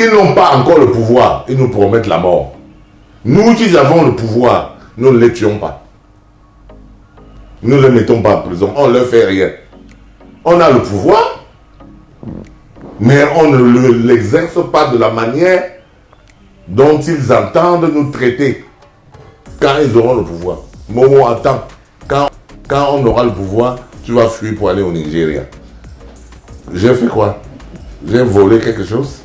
Ils n'ont pas encore le pouvoir. Ils nous promettent la mort. Nous qui avons le pouvoir, nous ne les tuons pas. Nous ne les mettons pas en prison. On ne leur fait rien. On a le pouvoir, mais on ne l'exerce pas de la manière dont ils entendent nous traiter quand ils auront le pouvoir. Momo, attends. Quand on aura le pouvoir, tu vas fuir pour aller au Nigeria. J'ai fait quoi? J'ai volé quelque chose?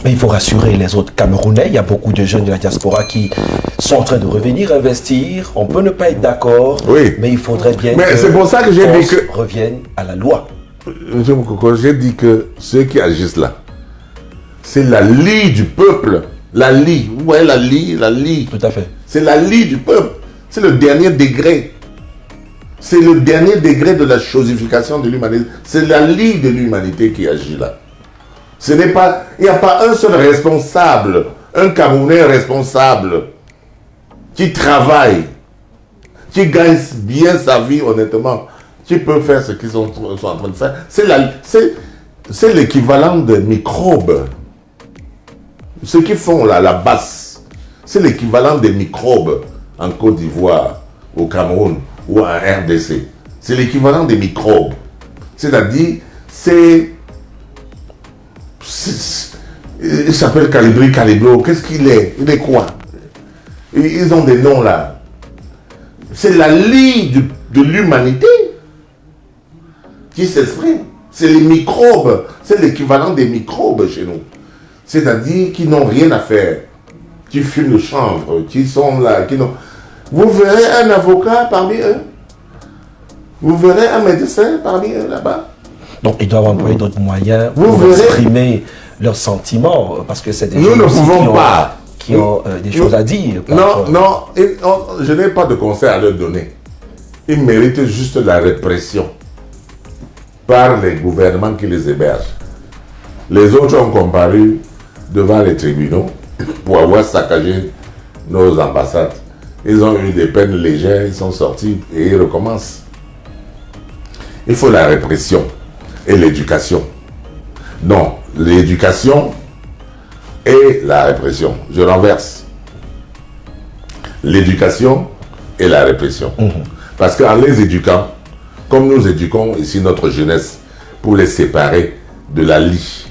Mais il faut rassurer les autres Camerounais. Il y a beaucoup de jeunes de la diaspora qui sont en train de revenir investir. On peut ne pas être d'accord, oui, mais il faudrait bien mais c'est pour ça que j'ai dit que reviennent à la loi. J'ai dit que ceux qui agissent là, c'est la lie du peuple. La lie, vous voyez la lie. Tout à fait. C'est la lie du peuple. C'est le dernier degré. C'est le dernier degré de la chosification de l'humanité. C'est la lie de l'humanité qui agit là. Ce n'est pas, il n'y a pas un seul responsable, un Camerounais responsable, qui travaille, qui gagne bien sa vie honnêtement, qui peut faire ce qu'ils sont en train de faire. C'est l'équivalent de microbes. Ceux qui font là, la basse, c'est l'équivalent des microbes en Côte d'Ivoire, au Cameroun ou en RDC. C'est l'équivalent des microbes. C'est-à-dire, il s'appelle Calibro. Qu'est-ce qu'il est? Il est quoi? Ils ont des noms là. C'est la lie de l'humanité qui s'exprime. C'est les microbes. C'est l'équivalent des microbes chez nous. C'est-à-dire qu'ils n'ont rien à faire. Qui fument le chanvre. Qui sont là. Qui n'ont... Vous verrez un avocat parmi eux. Vous verrez un médecin parmi eux là-bas. Donc, ils doivent employer d'autres moyens pour exprimer leurs sentiments, parce que c'est des gens qui ont des choses à dire. Non, je n'ai pas de conseil à leur donner. Ils méritent juste la répression par les gouvernements qui les hébergent. Les autres ont comparu devant les tribunaux pour avoir saccagé nos ambassades. Ils ont eu des peines légères, ils sont sortis et ils recommencent. Il faut la répression et l'éducation. Non, l'éducation et la répression. Je renverse. L'éducation et la répression. Parce qu'en les éduquant, comme nous éduquons ici notre jeunesse, pour les séparer de la lie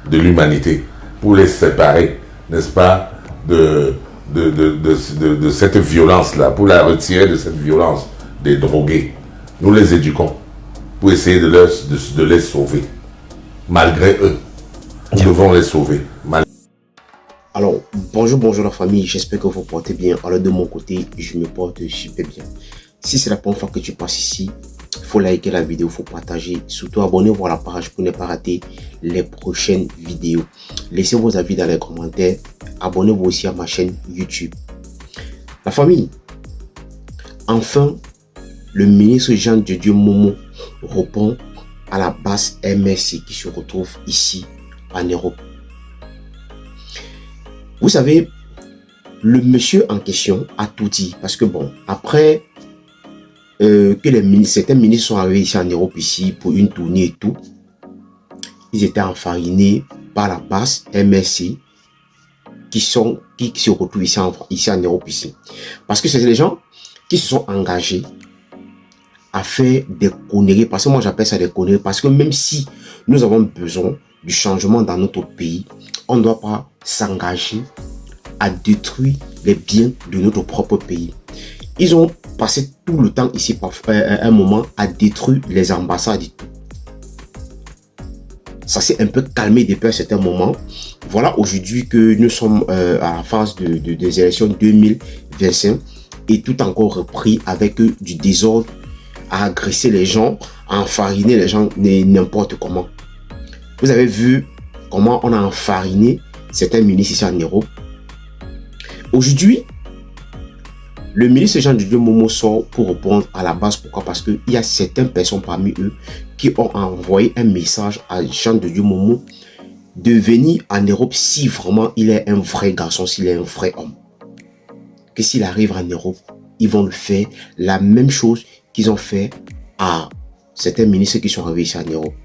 de l'humanité, pour les séparer, n'est-ce pas, de cette violence-là, pour la retirer de cette violence des drogués. Nous les éduquons pour essayer de les sauver. Malgré eux, nous devons les sauver. Alors, bonjour la famille, j'espère que vous portez bien. Alors de mon côté, je me porte super bien. Si c'est la première fois que tu passes ici, il faut liker la vidéo, il faut partager. Surtout abonnez-vous à la page pour ne pas rater les prochaines vidéos. Laissez vos avis dans les commentaires. Abonnez-vous aussi à ma chaîne YouTube. La famille, enfin, le ministre Jean de Dieu Momo répond à la base MSC qui se retrouve ici en Europe. Vous savez, le monsieur en question a tout dit parce que bon, après que certains ministres sont arrivés ici en Europe ici pour une tournée et tout, ils étaient enfarinés par la base MSC qui se retrouvent ici en Europe ici. Parce que c'est des gens qui se sont engagés à faire des conneries, parce que moi j'appelle ça des conneries, parce que même si nous avons besoin du changement dans notre pays, on ne doit pas s'engager à détruire les biens de notre propre pays. Ils ont passé tout le temps ici, un moment, à détruire les ambassades et tout. Ça s'est un peu calmé depuis un certain moment. Voilà aujourd'hui que nous sommes à la phase des élections 2025 et tout encore repris avec du désordre, à agresser les gens, à enfariner les gens n'importe comment. Vous avez vu comment on a enfariné certains ministres ici en Europe. Aujourd'hui, le ministre Jean de Dieu Momo sort pour répondre à la base. Pourquoi? Parce qu'il y a certaines personnes parmi eux qui ont envoyé un message à Jean de Dieu Momo de venir en Europe si vraiment il est un vrai garçon, s'il est un vrai homme. Que s'il arrive en Europe, ils vont le faire la même chose qu'ils ont fait à certains ministres qui sont arrivés ici en Europe.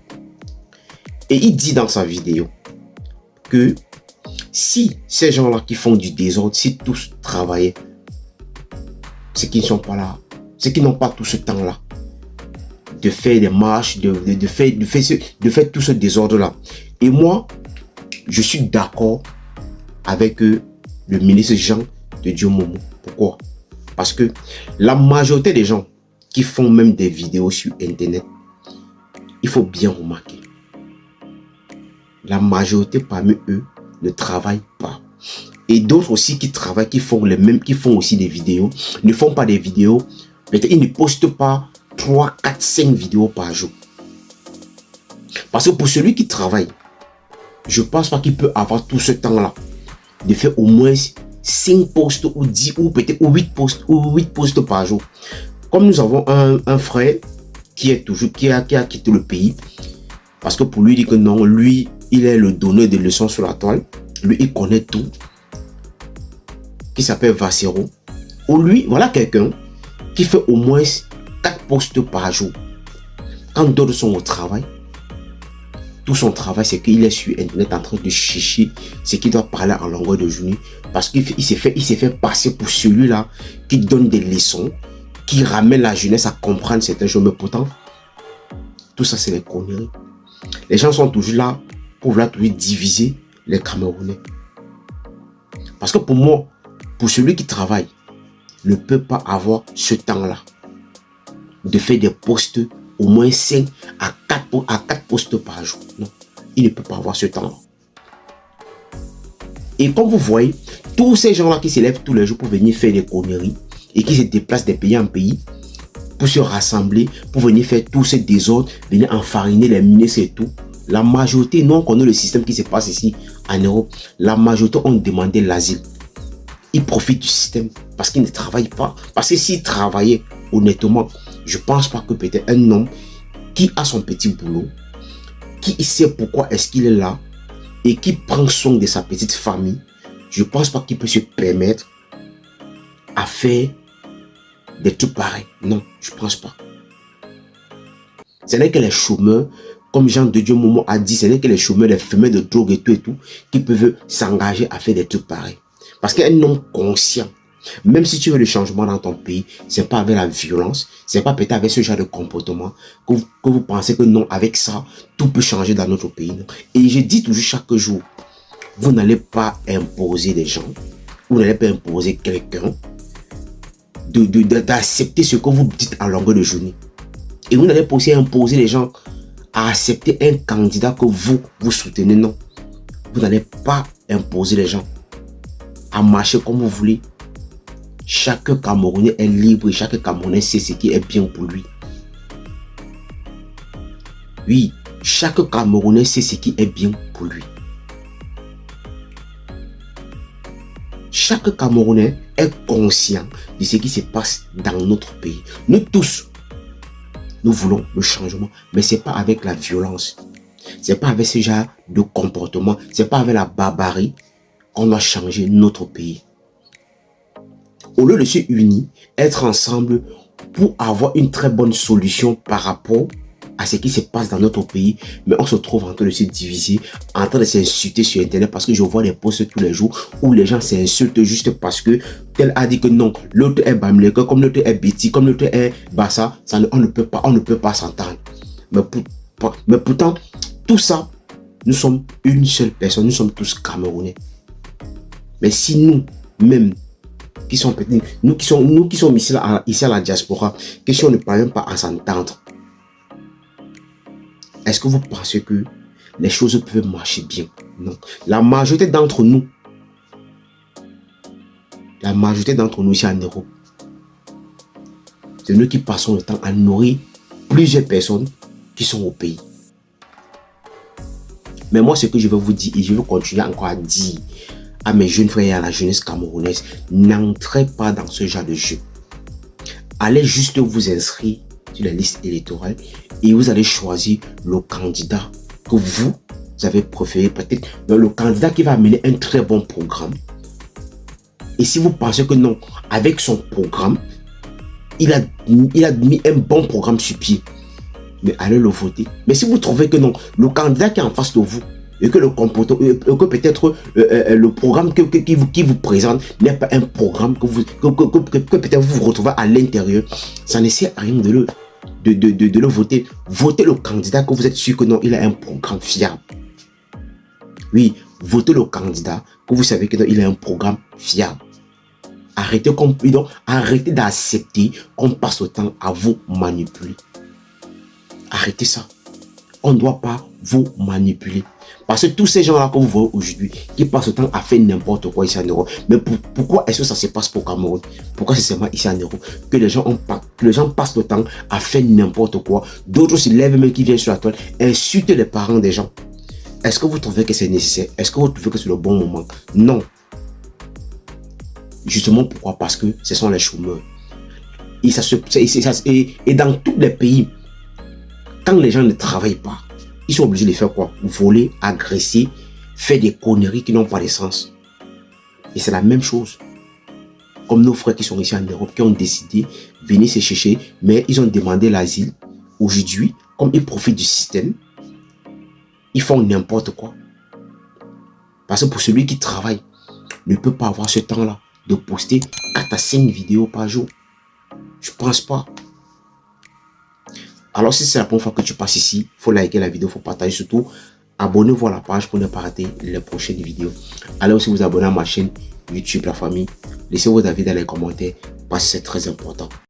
Et il dit dans sa vidéo que si ces gens-là qui font du désordre, si tous travaillaient, c'est qu'ils ne sont pas là, c'est qu'ils n'ont pas tout ce temps-là de faire des marches, de faire tout ce désordre-là. Et moi, je suis d'accord avec le ministre Jean de Dieu Momo. Pourquoi? Parce que la majorité des gens qui font même des vidéos sur Internet, il faut bien remarquer, la majorité parmi eux ne travaillent pas. Et d'autres aussi qui travaillent, qui font aussi des vidéos, ne font pas des vidéos, peut-être ils ne postent pas 3, 4, 5 vidéos par jour. Parce que pour celui qui travaille, je ne pense pas qu'il peut avoir tout ce temps-là de faire au moins 5 posts ou 10 ou peut-être 8 posts par jour. Comme nous avons un frère qui a quitté le pays, parce que pour lui dire que non, lui, il est le donneur de leçons sur la toile, lui, il connaît tout, qui s'appelle Vassero. Ou lui, voilà quelqu'un qui fait au moins 4 posts par jour. Quand d'autres sont au travail, tout son travail, c'est qu'il est sur Internet en train de chercher ce qu'il doit parler en longueur de journée. Parce qu'il s'est fait passer pour celui-là qui donne des leçons, qui ramène la jeunesse à comprendre certaines choses. Mais pourtant, tout ça, c'est les conneries. Les gens sont toujours là pour vouloir toujours diviser les Camerounais. Parce que pour moi, pour celui qui travaille, ne peut pas avoir ce temps-là de faire des posts au moins 5 à 4 posts par jour. Non, il ne peut pas avoir ce temps-là. Et comme vous voyez, tous ces gens-là qui se lèvent tous les jours pour venir faire des conneries et qui se déplacent de pays en pays pour se rassembler, pour venir faire tous ces désordres, venir enfariner les ministres et tout, la majorité, nous on connaît le système qui se passe ici en Europe, la majorité ont demandé l'asile. Ils profitent du système parce qu'ils ne travaillent pas. Parce que s'ils travaillaient honnêtement, je ne pense pas que peut-être un homme qui a son petit boulot, qui sait pourquoi est-ce qu'il est là et qui prend soin de sa petite famille, je ne pense pas qu'il peut se permettre à faire des trucs pareils. Non, je ne pense pas. Ce n'est que les chômeurs, comme Jean de Dieu Momo a dit, ce n'est que les chômeurs, les fumeurs de drogue et tout, qui peuvent s'engager à faire des trucs pareils. Parce qu'un homme conscient, même si tu veux le changement dans ton pays, ce n'est pas avec la violence, ce n'est pas peut-être avec ce genre de comportement que vous pensez que non, avec ça, tout peut changer dans notre pays. Non. Et je dis toujours chaque jour, vous n'allez pas imposer des gens, vous n'allez pas imposer quelqu'un d'accepter ce que vous dites en longueur de journée. Et vous n'allez pas aussi imposer les gens à accepter un candidat que vous soutenez. Non, vous n'allez pas imposer les gens à marcher comme vous voulez. Chaque Camerounais est libre et chaque Camerounais sait ce qui est bien pour lui. Oui, chaque Camerounais sait ce qui est bien pour lui. Chaque Camerounais est conscient de ce qui se passe dans notre pays. Nous tous, nous voulons le changement, mais ce n'est pas avec la violence. Ce n'est pas avec ce genre de comportement, ce n'est pas avec la barbarie qu'on doit changer notre pays. Au lieu de se unir, être ensemble pour avoir une très bonne solution par rapport à ce qui se passe dans notre pays, mais on se trouve en train de se diviser, en train de s'insulter sur Internet, parce que je vois des posts tous les jours où les gens s'insultent juste parce que tel a dit que non, l'autre est Bamileke, comme l'autre est Betty, comme l'autre est Bassa, on ne peut pas s'entendre. Mais pourtant, tout ça, nous sommes une seule personne, nous sommes tous Camerounais. Mais si nous-mêmes, nous qui sommes ici à la diaspora, que si on ne parvient pas à s'entendre, est-ce que vous pensez que les choses peuvent marcher bien? Non. La majorité d'entre nous ici en Europe, c'est nous qui passons le temps à nourrir plusieurs personnes qui sont au pays. Mais moi, ce que je veux vous dire, et je veux continuer encore à dire à mes jeunes frères et à la jeunesse camerounaise, n'entrez pas dans ce genre de jeu. Allez juste vous inscrire sur la liste électorale et vous allez choisir le candidat que vous avez préféré, peut-être le candidat qui va amener un très bon programme. Et si vous pensez que non, avec son programme, il a mis un bon programme sur pied, mais allez le voter. Mais si vous trouvez que non, le candidat qui est en face de vous et que le comportement, que peut-être le programme qui vous présente n'est pas un programme que peut-être vous vous retrouvez à l'intérieur, ça ne sert à rien de le voter. Votez le candidat que vous êtes sûr que non, il a un programme fiable. Oui, votez le candidat que vous savez que non, il a un programme fiable. Arrêtez d'accepter qu'on passe le temps à vous manipuler. Arrêtez ça. On ne doit pas vous manipuler. Parce que tous ces gens-là que vous voyez aujourd'hui, qui passent le temps à faire n'importe quoi ici en Europe, mais pourquoi est-ce que ça se passe pour Cameroun? Pourquoi c'est seulement ici en Europe que les gens passent le temps à faire n'importe quoi? D'autres se lèvent même qui viennent sur la toile, insultent les parents des gens. Est-ce que vous trouvez que c'est nécessaire? Est-ce que vous trouvez que c'est le bon moment? Non. Justement, pourquoi? Parce que ce sont les chômeurs. Et dans tous les pays, quand les gens ne travaillent pas, ils sont obligés de faire quoi? Voler, agresser, faire des conneries qui n'ont pas de sens. Et c'est la même chose. Comme nos frères qui sont ici en Europe, qui ont décidé de venir se chercher, mais ils ont demandé l'asile. Aujourd'hui, comme ils profitent du système, ils font n'importe quoi. Parce que pour celui qui travaille, ne peut pas avoir ce temps-là de poster 4 à 5 vidéos par jour. Je pense pas. Alors si c'est la première fois que tu passes ici, il faut liker la vidéo, il faut partager, surtout abonnez-vous à la page pour ne pas rater les prochaines vidéos. Allez aussi vous abonner à ma chaîne YouTube La Famille. Laissez vos avis dans les commentaires parce que c'est très important.